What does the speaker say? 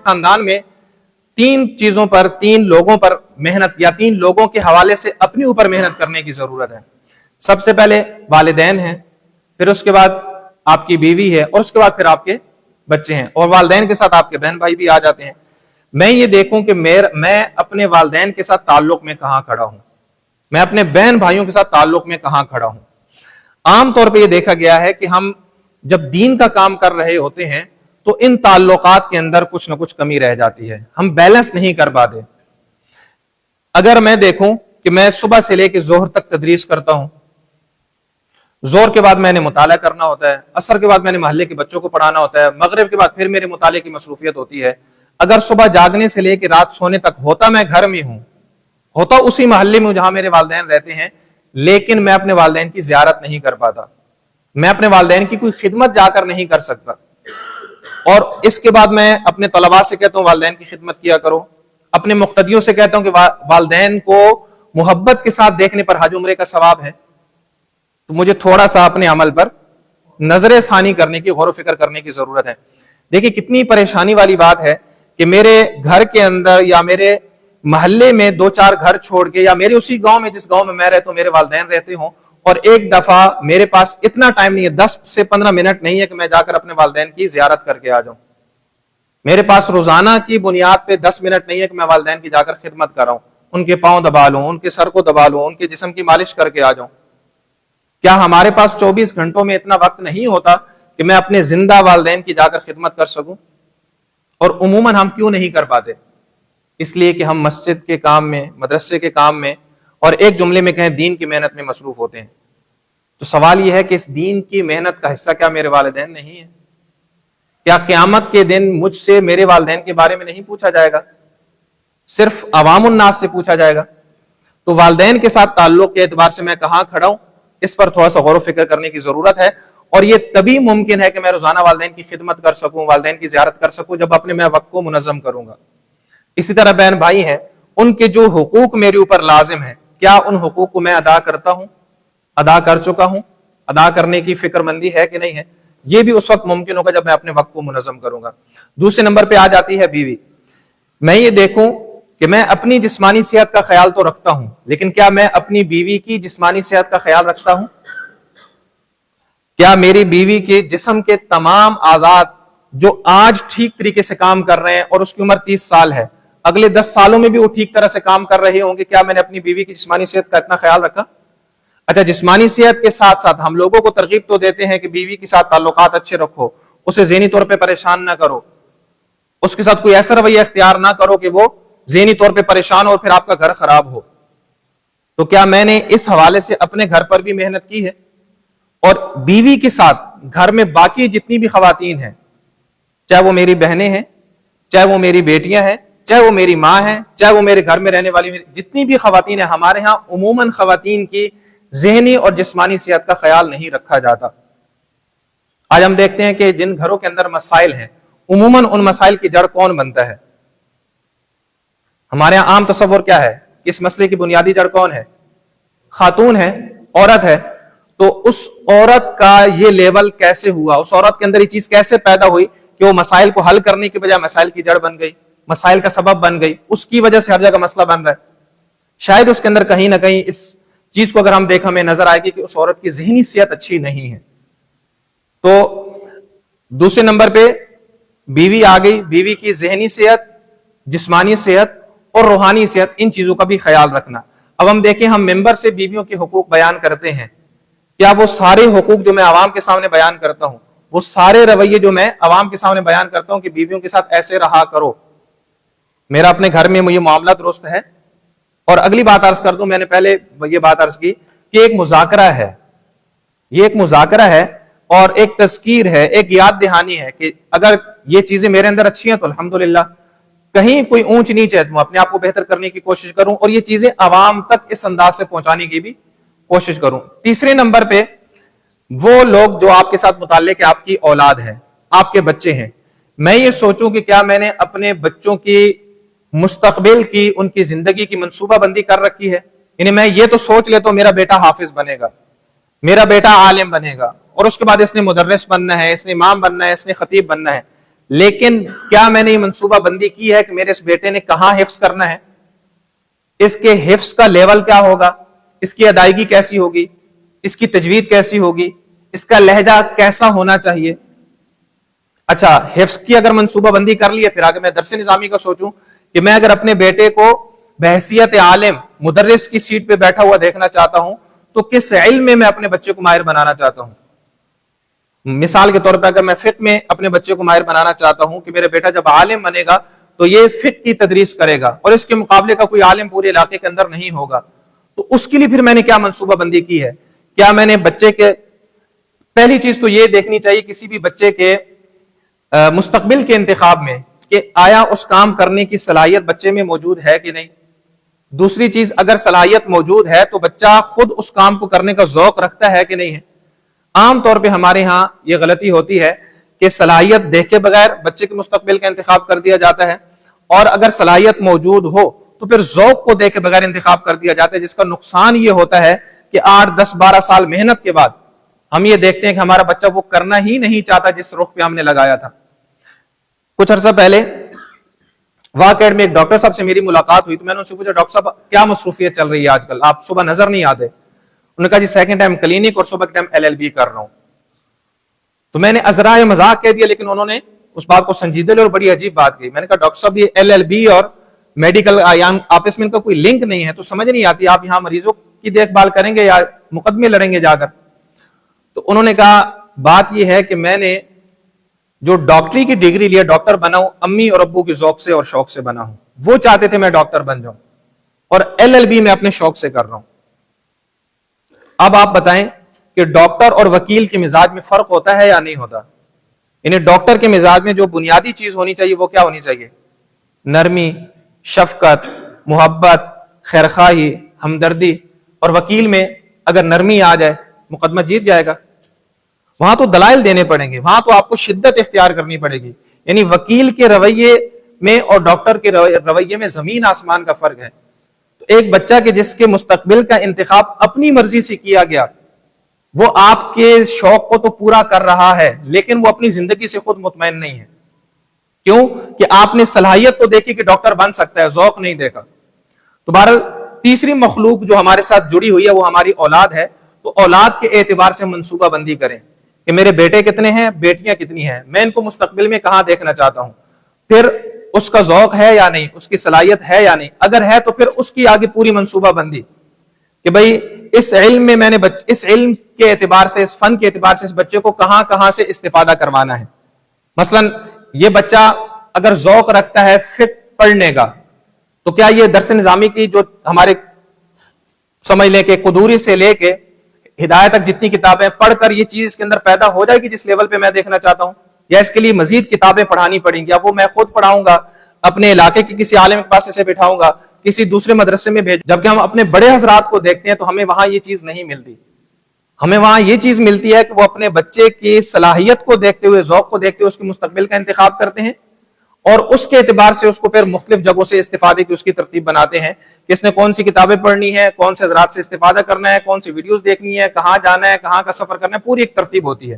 خاندان میں 3 چیزوں پر، 3 لوگوں پر محنت یا 3 لوگوں کے حوالے سے اپنے اوپر محنت کرنے کی ضرورت ہے۔ سب سے پہلے والدین ہیں، پھر اس کے بعد آپ کی بیوی ہے، اور اس کے بعد پھر آپ کے بچے ہیں، اور والدین کے ساتھ آپ کے بہن بھائی بھی آ جاتے ہیں۔ میں یہ دیکھوں کہ میں اپنے والدین کے ساتھ تعلق میں کہاں کھڑا ہوں، میں اپنے بہن بھائیوں کے ساتھ تعلق میں کہاں کھڑا ہوں۔ عام طور پہ یہ دیکھا گیا ہے کہ ہم جب دین کا کام کر رہے ہوتے ہیں تو ان تعلقات کے اندر کچھ نہ کچھ کمی رہ جاتی ہے، ہم بیلنس نہیں کر پاتے۔ اگر میں دیکھوں کہ میں صبح سے لے کے ظہر تک تدریس کرتا ہوں، ظہر کے بعد میں نے مطالعہ کرنا ہوتا ہے، عصر کے بعد میں نے محلے کے بچوں کو پڑھانا ہوتا ہے، مغرب کے بعد پھر میرے مطالعے کی مصروفیت ہوتی ہے۔ اگر صبح جاگنے سے لے کے رات سونے تک ہوتا میں گھر میں ہوں، ہوتا اسی محلے میں جہاں میرے والدین رہتے ہیں، لیکن میں اپنے والدین کی زیارت نہیں کر پاتا، میں اپنے والدین کی کوئی خدمت جا کر نہیں کر سکتا۔ اور اس کے بعد میں اپنے طلباء سے کہتا ہوں والدین کی خدمت کیا کرو، اپنے مقتدیوں سے کہتا ہوں کہ والدین کو محبت کے ساتھ دیکھنے پر حج عمرے کا ثواب ہے۔ تو مجھے تھوڑا سا اپنے عمل پر نظر ثانی کرنے کی، غور و فکر کرنے کی ضرورت ہے۔ دیکھیں کتنی پریشانی والی بات ہے کہ میرے گھر کے اندر یا میرے محلے میں 2-4 گھر چھوڑ کے، یا میرے اسی گاؤں میں جس گاؤں میں رہتا ہوں میرے والدین رہتے ہوں، اور ایک دفعہ میرے پاس اتنا ٹائم نہیں ہے، 10 سے 15 منٹ نہیں ہے کہ میں جا کر اپنے والدین کی زیارت کر کے آ جاؤں۔ میرے پاس روزانہ کی بنیاد پہ 10 منٹ نہیں ہے کہ میں والدین کی جا کر خدمت کر رہا ہوں، ان کے پاؤں دبا لوں، ان کے سر کو دبا لوں، ان کے جسم کی مالش کر کے آ جاؤں۔ کیا ہمارے پاس 24 گھنٹوں میں اتنا وقت نہیں ہوتا کہ میں اپنے زندہ والدین کی جا کر خدمت کر سکوں؟ اور عموماً ہم کیوں نہیں کر پاتے؟ اس لیے کہ ہم مسجد کے کام میں، مدرسے کے کام میں، اور ایک جملے میں کہیں دین کی محنت میں مصروف ہوتے ہیں۔ تو سوال یہ ہے کہ اس دین کی محنت کا حصہ کیا میرے والدین نہیں ہیں؟ کیا قیامت کے دن مجھ سے میرے والدین کے بارے میں نہیں پوچھا جائے گا، صرف عوام الناس سے پوچھا جائے گا؟ تو والدین کے ساتھ تعلق کے اعتبار سے میں کہاں کھڑا ہوں، اس پر تھوڑا سا غور و فکر کرنے کی ضرورت ہے۔ اور یہ تبھی ممکن ہے کہ میں روزانہ والدین کی خدمت کر سکوں، والدین کی زیارت کر سکوں، جب اپنے میں وقت کو منظم کروں گا۔ اسی طرح بہن بھائی ہیں، ان کے جو حقوق میرے اوپر لازم ہیں، کیا ان حقوق کو میں ادا کرتا ہوں، ادا کر چکا ہوں، ادا کرنے کی فکر مندی ہے کہ نہیں ہے؟ یہ بھی اس وقت ممکن ہوگا جب میں اپنے وقت کو منظم کروں گا۔ دوسرے نمبر پہ آ جاتی ہے بیوی۔ میں یہ دیکھوں کہ میں اپنی جسمانی صحت کا خیال تو رکھتا ہوں، لیکن کیا میں اپنی بیوی کی جسمانی صحت کا خیال رکھتا ہوں؟ کیا میری بیوی کے جسم کے تمام اعضاء جو آج ٹھیک طریقے سے کام کر رہے ہیں، اور اس کی عمر 30 سال ہے، اگلے 10 سالوں میں بھی وہ ٹھیک طرح سے کام کر رہے ہوں گے؟ کیا میں نے اپنی بیوی کی جسمانی صحت کا اتنا خیال رکھا؟ اچھا، جسمانی صحت کے ساتھ ساتھ ہم لوگوں کو ترغیب تو دیتے ہیں کہ بیوی کے ساتھ تعلقات اچھے رکھو، اسے ذہنی طور پہ پریشان نہ کرو، اس کے ساتھ کوئی ایسا رویہ اختیار نہ کرو کہ وہ ذہنی طور پہ پریشان ہو اور پھر آپ کا گھر خراب ہو۔ تو کیا میں نے اس حوالے سے اپنے گھر پر بھی محنت کی ہے؟ اور بیوی کے ساتھ گھر میں باقی جتنی بھی خواتین ہیں، چاہے وہ میری بہنیں ہیں، چاہے وہ میری بیٹیاں ہیں، چاہے وہ میری ماں ہیں، چاہے وہ میرے گھر میں رہنے والی جتنی بھی خواتین ہیں، ہمارے ہاں عموماً خواتین کی ذہنی اور جسمانی صحت کا خیال نہیں رکھا جاتا۔ آج ہم دیکھتے ہیں کہ جن گھروں کے اندر مسائل ہیں، عموماً ان مسائل کی جڑ کون بنتا ہے؟ ہمارے یہاں عام تصور کیا ہے کہ اس مسئلے کی بنیادی جڑ کون ہے؟ خاتون ہے، عورت ہے۔ تو اس عورت کا یہ لیول کیسے ہوا، اس عورت کے اندر یہ چیز کیسے پیدا ہوئی کہ وہ مسائل کو حل کرنے کی بجائے مسائل کی جڑ بن گئی، مسائل کا سبب بن گئی، اس کی وجہ سے ہر جگہ مسئلہ بن رہا ہے۔ شاید اس کے اندر کہیں نہ کہیں اس چیز کو اگر ہم دیکھیں ہمیں نظر آئے گی کہ اس عورت کی ذہنی صحت اچھی نہیں ہے۔ تو دوسرے نمبر پہ بیوی آ گئی، بیوی کی ذہنی صحت، جسمانی صحت اور روحانی صحت، ان چیزوں کا بھی خیال رکھنا۔ اب ہم دیکھیں، ہم ممبر سے بیویوں کے حقوق بیان کرتے ہیں، کیا وہ سارے حقوق جو میں عوام کے سامنے بیان کرتا ہوں، وہ سارے رویے جو میں عوام کے سامنے بیان کرتا ہوں کہ بیویوں کے ساتھ ایسے رہا کرو، میرا اپنے گھر میں یہ معاملہ درست ہے؟ اور اگلی بات عرض کر دوں، میں نے پہلے یہ بات عرض کی کہ ایک مذاکرہ ہے، یہ ایک مذاکرہ ہے اور ایک تذکیر ہے، ایک یاد دہانی ہے کہ اگر یہ چیزیں میرے اندر اچھی ہیں تو الحمدللہ، کہیں کوئی اونچ نیچ ہے تو اپنے آپ کو بہتر کرنے کی کوشش کروں اور یہ چیزیں عوام تک اس انداز سے پہنچانے کی بھی کوشش کروں۔ تیسرے نمبر پہ وہ لوگ جو آپ کے ساتھ متعلق ہے، آپ کی اولاد ہے، آپ کے بچے ہیں، میں یہ سوچوں کہ کیا میں نے اپنے بچوں کی مستقبل کی، ان کی زندگی کی منصوبہ بندی کر رکھی ہے؟ یعنی میں یہ تو سوچ لیتا ہوں میرا بیٹا حافظ بنے گا، میرا بیٹا عالم بنے گا، اور اس کے بعد اس نے مدرس بننا ہے، اس نے امام بننا ہے، اس نے خطیب بننا ہے، لیکن کیا میں نے یہ منصوبہ بندی کی ہے کہ میرے اس بیٹے نے کہاں حفظ کرنا ہے، اس کے حفظ کا لیول کیا ہوگا، اس کی ادائیگی کیسی ہوگی، اس کی تجوید کیسی ہوگی، اس کا لہجہ کیسا ہونا چاہیے۔ اچھا، حفظ کی اگر منصوبہ بندی کر لی ہے، پھر آگے میں درس نظامی کا سوچوں کہ میں اگر اپنے بیٹے کو بحیثیت عالم مدرس کی سیٹ پہ بیٹھا ہوا دیکھنا چاہتا ہوں تو کس علم میں اپنے بچے کو ماہر بنانا چاہتا ہوں۔ مثال کے طور پہ اگر میں فقہ میں اپنے بچے کو ماہر بنانا چاہتا ہوں کہ میرے بیٹا جب عالم بنے گا تو یہ فقہ کی تدریس کرے گا اور اس کے مقابلے کا کوئی عالم پورے علاقے کے اندر نہیں ہوگا، تو اس کے لیے پھر میں نے کیا منصوبہ بندی کی ہے؟ کیا میں نے بچے کے پہلی چیز تو یہ دیکھنی چاہیے کسی بھی بچے کے مستقبل کے انتخاب میں کہ آیا اس کام کرنے کی صلاحیت بچے میں موجود ہے کہ نہیں۔ دوسری چیز، اگر صلاحیت موجود ہے تو بچہ خود اس کام کو کرنے کا ذوق رکھتا ہے کہ نہیں ہے۔ عام طور پہ ہمارے ہاں یہ غلطی ہوتی ہے کہ صلاحیت دیکھ کے بغیر بچے کے مستقبل کا انتخاب کر دیا جاتا ہے، اور اگر صلاحیت موجود ہو تو پھر ذوق کو دیکھ کے بغیر انتخاب کر دیا جاتا ہے، جس کا نقصان یہ ہوتا ہے کہ 8 10 12 سال محنت کے بعد ہم یہ دیکھتے ہیں کہ ہمارا بچہ وہ کرنا ہی نہیں چاہتا جس رخ پہ ہم نے لگایا تھا۔ کچھ عرصہ پہلے واقعہ میں ایک ڈاکٹر صاحب سے میری ملاقات ہوئی تو میں نے ان سے پوچھا، ڈاکٹر صاحب کیا مصروفیت چل رہی ہے آج کل، آپ صبح نظر نہیں آتے؟ انہوں نے کہا جی سیکنڈ ٹائم کلینک اور صبح کے ٹائم LLB کر رہا ہوں۔ تو میں نے ازرائے مذاق کہہ دیا، لیکن انہوں نے اس بات کو سنجیدہ لیا اور بڑی عجیب بات کی۔ میں نے کہا ڈاکٹر صاحب یہ LLB اور میڈیکل آپس میں ان کا کوئی لنک نہیں ہے، تو سمجھ نہیں آتی آپ یہاں مریضوں کی دیکھ بھال کریں گے یا مقدمے لڑیں گے جا کر؟ تو انہوں نے کہا بات یہ ہے کہ میں نے جو ڈاکٹری کی ڈگری لیا، ڈاکٹر بنا ہوں، امی اور ابو کے ذوق سے اور شوق سے بنا ہوں، وہ چاہتے تھے میں ڈاکٹر بن جاؤں، اور LLB میں اپنے شوق سے کر رہا ہوں۔ اب آپ بتائیں کہ ڈاکٹر اور وکیل کے مزاج میں فرق ہوتا ہے یا نہیں ہوتا؟ یعنی ڈاکٹر کے مزاج میں جو بنیادی چیز ہونی چاہیے وہ کیا ہونی چاہیے؟ نرمی، شفقت، محبت، خیرخواہی، ہمدردی۔ اور وکیل میں اگر نرمی آ جائے مقدمہ جیت جائے گا۔ وہاں تو دلائل دینے پڑیں گے، وہاں تو آپ کو شدت اختیار کرنی پڑے گی۔ یعنی وکیل کے رویے میں اور ڈاکٹر کے رویے میں زمین آسمان کا فرق ہے۔ تو ایک بچہ کے جس کے مستقبل کا انتخاب اپنی مرضی سے کیا گیا، وہ آپ کے شوق کو تو پورا کر رہا ہے لیکن وہ اپنی زندگی سے خود مطمئن نہیں ہے۔ کیوں؟ کہ آپ نے صلاحیت تو دیکھی کہ ڈاکٹر بن سکتا ہے، ذوق نہیں دیکھا۔ تو بہرحال تیسری مخلوق جو ہمارے ساتھ جڑی ہوئی ہے وہ ہماری اولاد ہے۔ تو اولاد کے اعتبار سے منصوبہ بندی کریں کہ میرے بیٹے کتنے ہیں، بیٹیاں کتنی ہیں، میں ان کو مستقبل میں کہاں دیکھنا چاہتا ہوں، پھر اس کا ذوق ہے یا نہیں، اس کی صلاحیت ہے یا نہیں، اگر ہے تو پھر اس کی آگے پوری منصوبہ بندی کہ بھئی اس علم میں نے اس علم کے اعتبار سے، اس فن کے اعتبار سے اس بچے کو کہاں کہاں سے استفادہ کروانا ہے۔ مثلا یہ بچہ اگر ذوق رکھتا ہے فقہ پڑھنے کا تو کیا یہ درس نظامی کی جو ہمارے سمجھ لیں کہ قدوری سے لے کے ہدایت تک جتنی کتابیں پڑھ کر یہ چیز اس کے اندر پیدا ہو جائے گی جس لیول پہ میں دیکھنا چاہتا ہوں، یا اس کے لیے مزید کتابیں پڑھانی پڑیں گی، یا وہ میں خود پڑھاؤں گا، اپنے علاقے کے کسی عالم کے پاس اسے بٹھاؤں گا، کسی دوسرے مدرسے میں بھیج۔ جبکہ ہم اپنے بڑے حضرات کو دیکھتے ہیں تو ہمیں وہاں یہ چیز نہیں ملتی، ہمیں وہاں یہ چیز ملتی ہے کہ وہ اپنے بچے کی صلاحیت کو دیکھتے ہوئے، ذوق کو دیکھتے ہوئے اس کے مستقبل کا انتخاب کرتے ہیں، اور اس کے اعتبار سے اس کو پھر مختلف جگہوں سے استفادے کی اس کی ترتیب بناتے ہیں کہ اس نے کون سی کتابیں پڑھنی ہے، کون سے حضرات سے استفادہ کرنا ہے، کون سی ویڈیوز دیکھنی ہے، کہاں جانا ہے، کہاں کا سفر کرنا ہے، پوری ایک ترتیب ہوتی ہے۔